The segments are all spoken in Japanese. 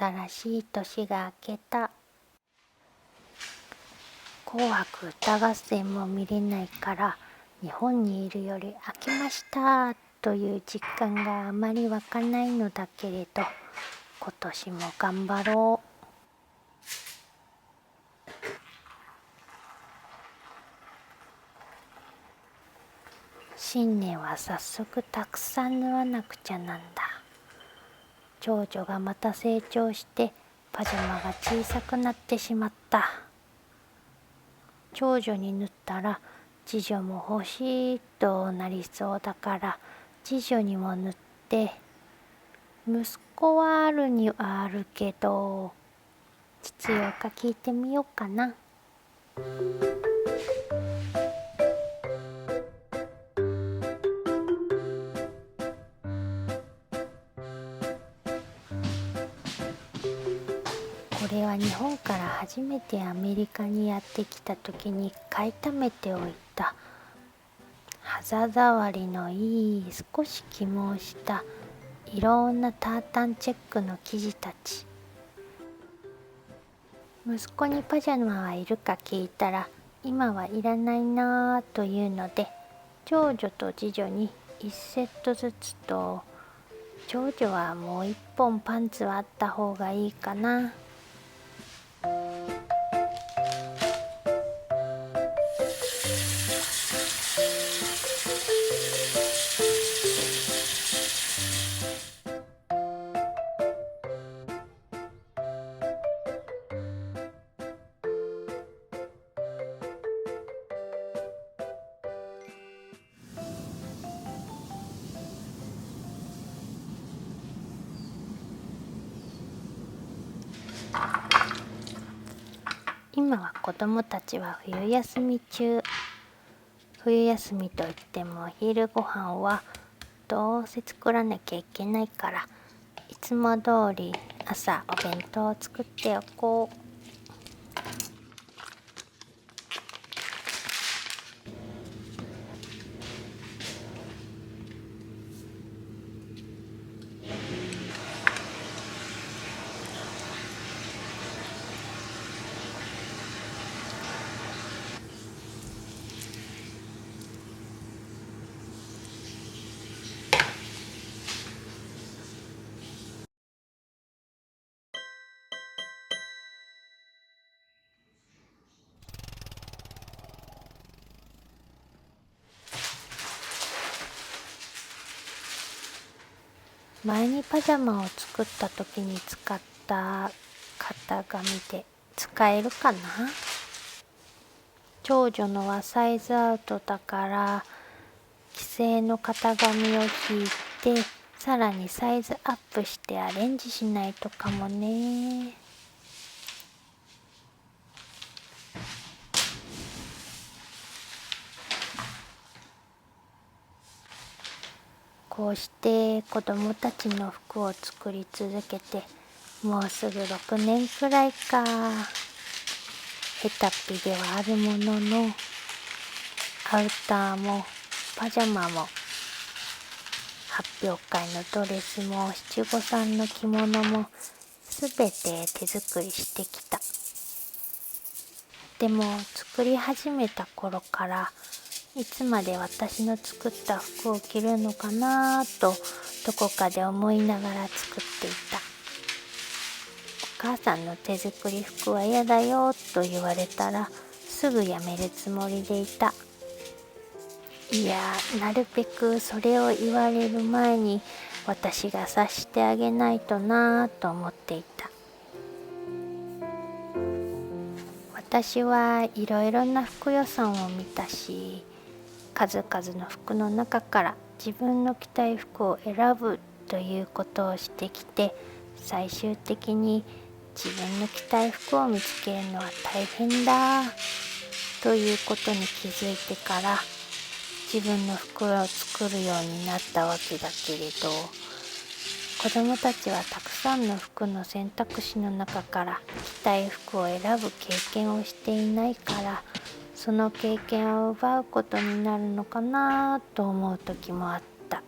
新しい年が明けた。紅白歌合戦も見れないから日本にいるより明けましたという実感があまり湧かないのだけれど、今年も頑張ろう。新年は早速たくさん縫わなくちゃなんだ。長女がまた成長してパジャマが小さくなってしまった。長女に縫ったら次女も欲しいとなりそうだから次女にも縫って、息子はあるにはあるけど必要か聞いてみようかな。これは日本から初めてアメリカにやってきた時に買いためておいた肌触りのいい少し起毛したいろんなタータンチェックの生地たち。息子にパジャマはいるか聞いたら今はいらないなぁというので、長女と次女に1セットずつと、長女はもう1本パンツはあった方がいいかな。今は子供たちは冬休み中。冬休みといってもお昼ご飯はどうせ作らなきゃいけないから、いつも通り朝お弁当を作っておこう。前にパジャマを作った時に使った型紙で使えるかな。長女のはサイズアウトだから既製の型紙を引いてさらにサイズアップしてアレンジしないとかもね。こうして子供たちの服を作り続けてもうすぐ6年くらいか。下手っぴではあるものの、アウターもパジャマも発表会のドレスも七五三の着物もすべて手作りしてきた。でも作り始めた頃からいつまで私の作った服を着るのかなとどこかで思いながら作っていた。お母さんの手作り服は嫌だよと言われたらすぐやめるつもりでいた。いや、なるべくそれを言われる前に私が察してあげないとなぁと思っていた。私はいろいろな服予算を見たし、数々の服の中から自分の着たい服を選ぶということをしてきて、最終的に自分の着たい服を見つけるのは大変だということに気づいてから自分の服を作るようになったわけだけれど、子供たちはたくさんの服の選択肢の中から着たい服を選ぶ経験をしていないから、その経験を奪うことになるのかなと思う時もあった。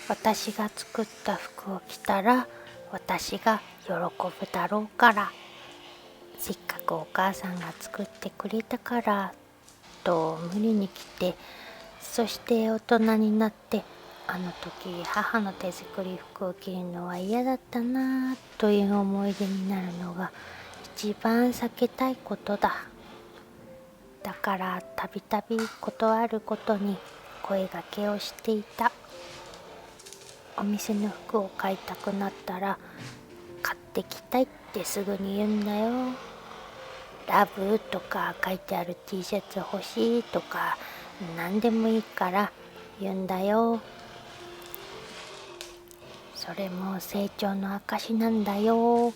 私が作った服を着たら私が喜ぶだろうから、せっかくお母さんが作ってくれたからと無理に着て、そして大人になってあの時母の手作り服を着るのは嫌だったなという思い出になるのが一番避けたいことだ。だからたびたび断ることに声がけをしていた。お店の服を買いたくなったら買ってきたいってすぐに言うんだよ。ラブとか書いてある T シャツ欲しいとか何でもいいから言うんだよ。それも成長の証なんだよ。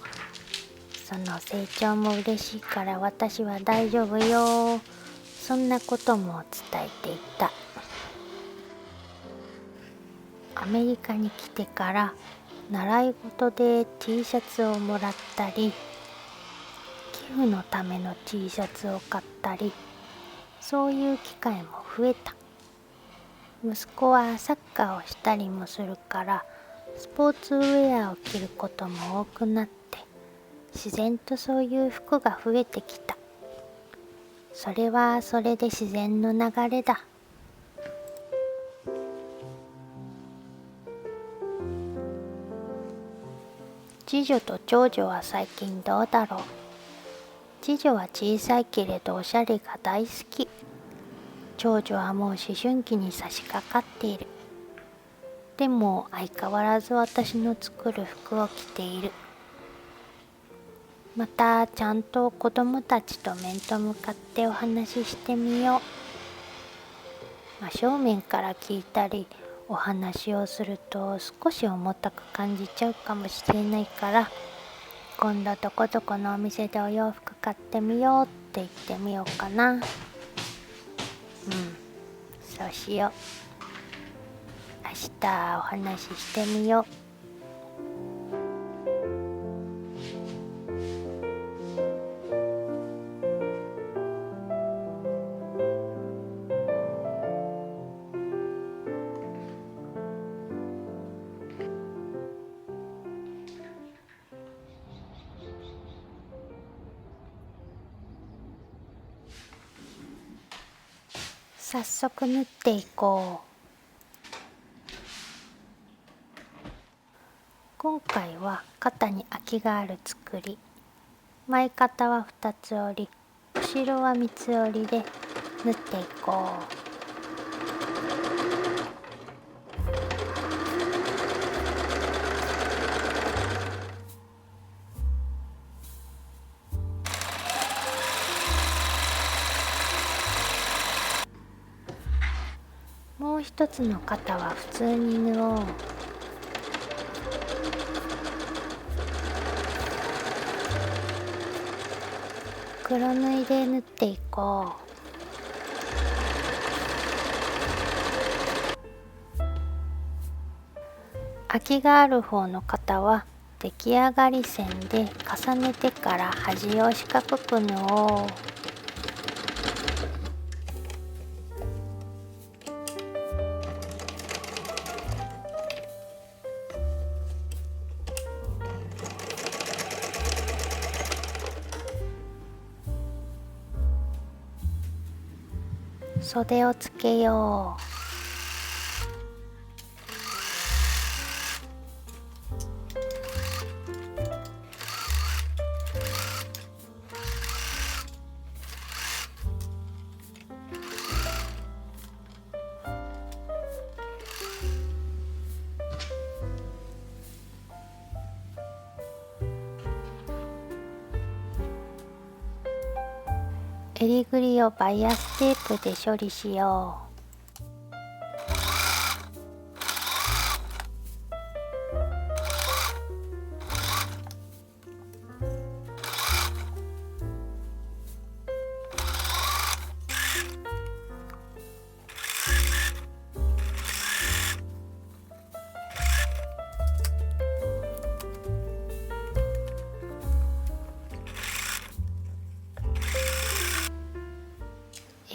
その成長も嬉しいから私は大丈夫よ。そんなことも伝えていた。アメリカに来てから習い事で T シャツをもらったり、寄付のための T シャツを買ったり、そういう機会も増えた。息子はサッカーをしたりもするからスポーツウェアを着ることも多くなって、自然とそういう服が増えてきた。それはそれで自然の流れだ。次女と長女は最近どうだろう。次女は小さいけれどおしゃれが大好き。長女はもう思春期に差し掛かっている。でも相変わらず私の作る服を着ている。またちゃんと子供たちと面と向かってお話ししてみよう。真正面から聞いたりお話をすると少し重たく感じちゃうかもしれないから、今度どこどこのお店でお洋服買ってみようって言ってみようかな。そうしよう。明日お話ししてみよう。早速縫っていこう。今回は肩に空きがある作り。前肩は2つ折り、後ろは3つ折りで縫っていこう。もう一つの肩は普通に縫おう。黒縫いで縫っていこう。空きがある方の肩は出来上がり線で重ねてから端を四角く縫おう。袖をつけよう。襟ぐりをバイアステープで処理しよう。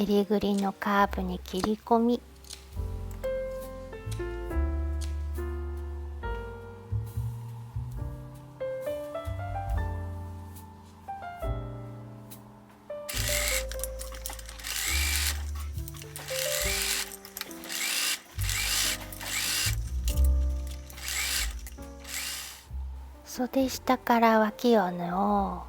襟ぐりのカーブに切り込み、袖下から脇を縫おう。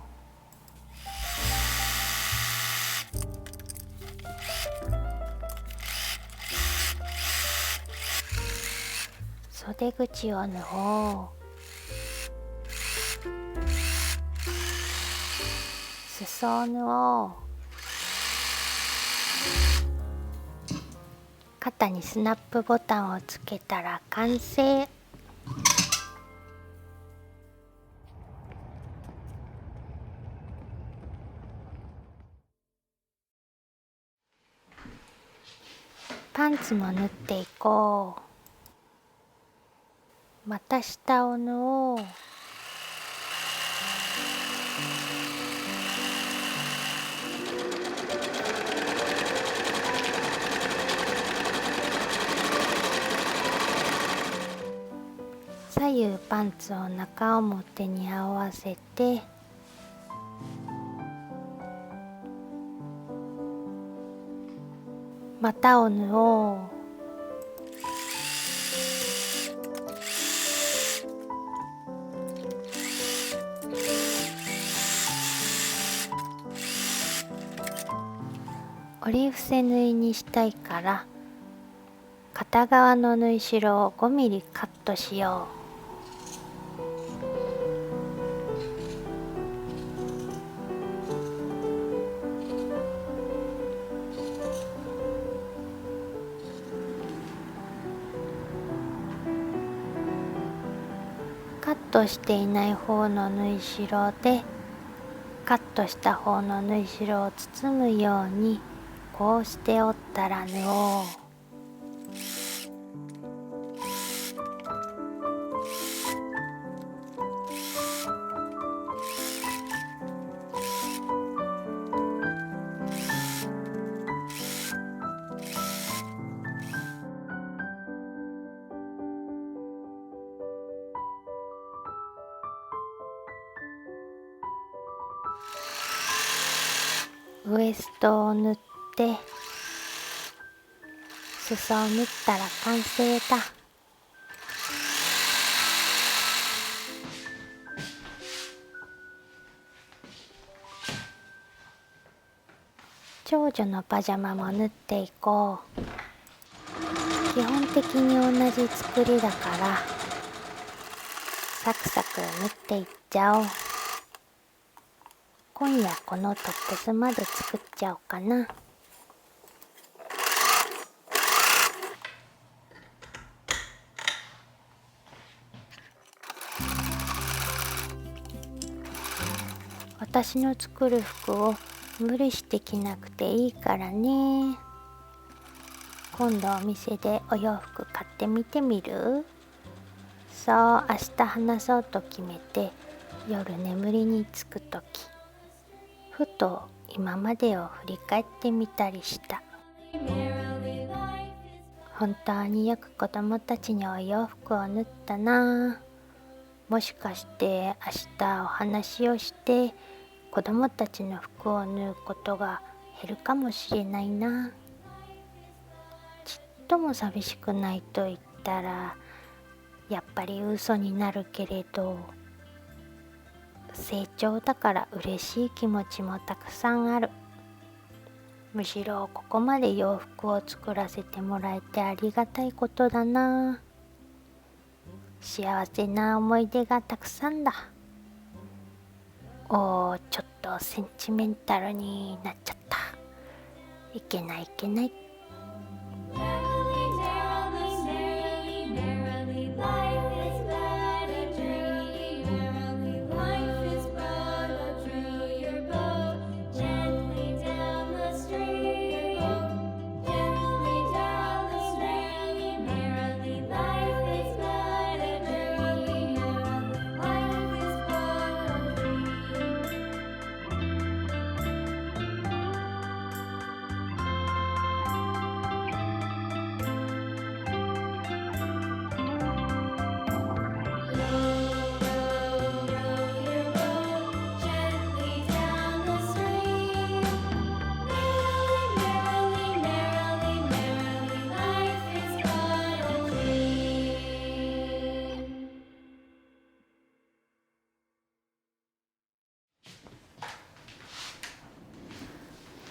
袖口を縫おう。裾を縫おう。肩にスナップボタンをつけたら完成。パンツも縫っていこう。また下を縫おう。左右パンツを中表に合わせて股を縫おう。折り伏せ縫いにしたいから片側の縫い代を5ミリカットしよう。カットしていない方の縫い代でカットした方の縫い代を包むようにこうして折ったら縫おう。ウエストを縫って裾を縫ったら完成だ。長女のパジャマも縫っていこう。基本的に同じ作りだからサクサク縫っていっちゃおう。今夜このトップスまで作っちゃおうかな。私の作る服を無理して着なくていいからね。今度お店でお洋服買ってみてみる？そう、明日話そうと決めて夜眠りにつくときふと今までを振り返ってみたりした。本当によく子供たちにお洋服を縫ったな。もしかして明日お話をして子供たちの服を縫うことが減るかもしれないな。ちっとも寂しくないと言ったらやっぱり嘘になるけれど、成長だから嬉しい気持ちもたくさんある。むしろここまで洋服を作らせてもらえてありがたいことだな。幸せな思い出がたくさんだ。ちょっとセンチメンタルになっちゃった。いけないいけない。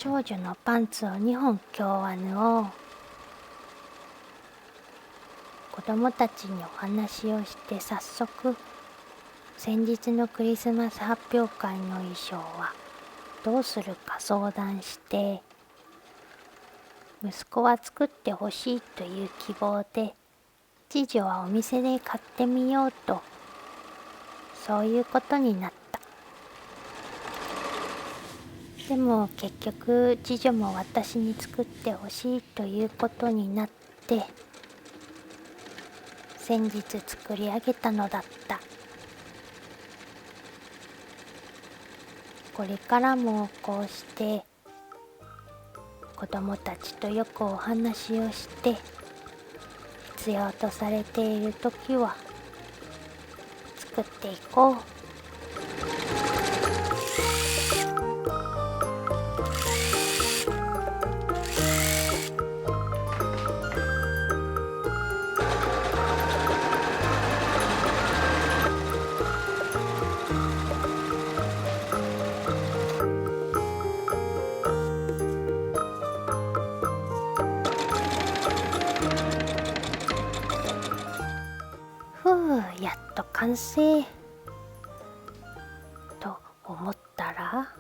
少女のパンツを2本今日は縫おう。子供たちにお話をして早速、先日のクリスマス発表会の衣装はどうするか相談して、息子は作ってほしいという希望で、次女はお店で買ってみようと、そういうことになった。でも結局次女も私に作ってほしいということになって、先日作り上げたのだった。これからもこうして子供たちとよくお話をして、必要とされている時は作っていこう。やっと完成と思ったら、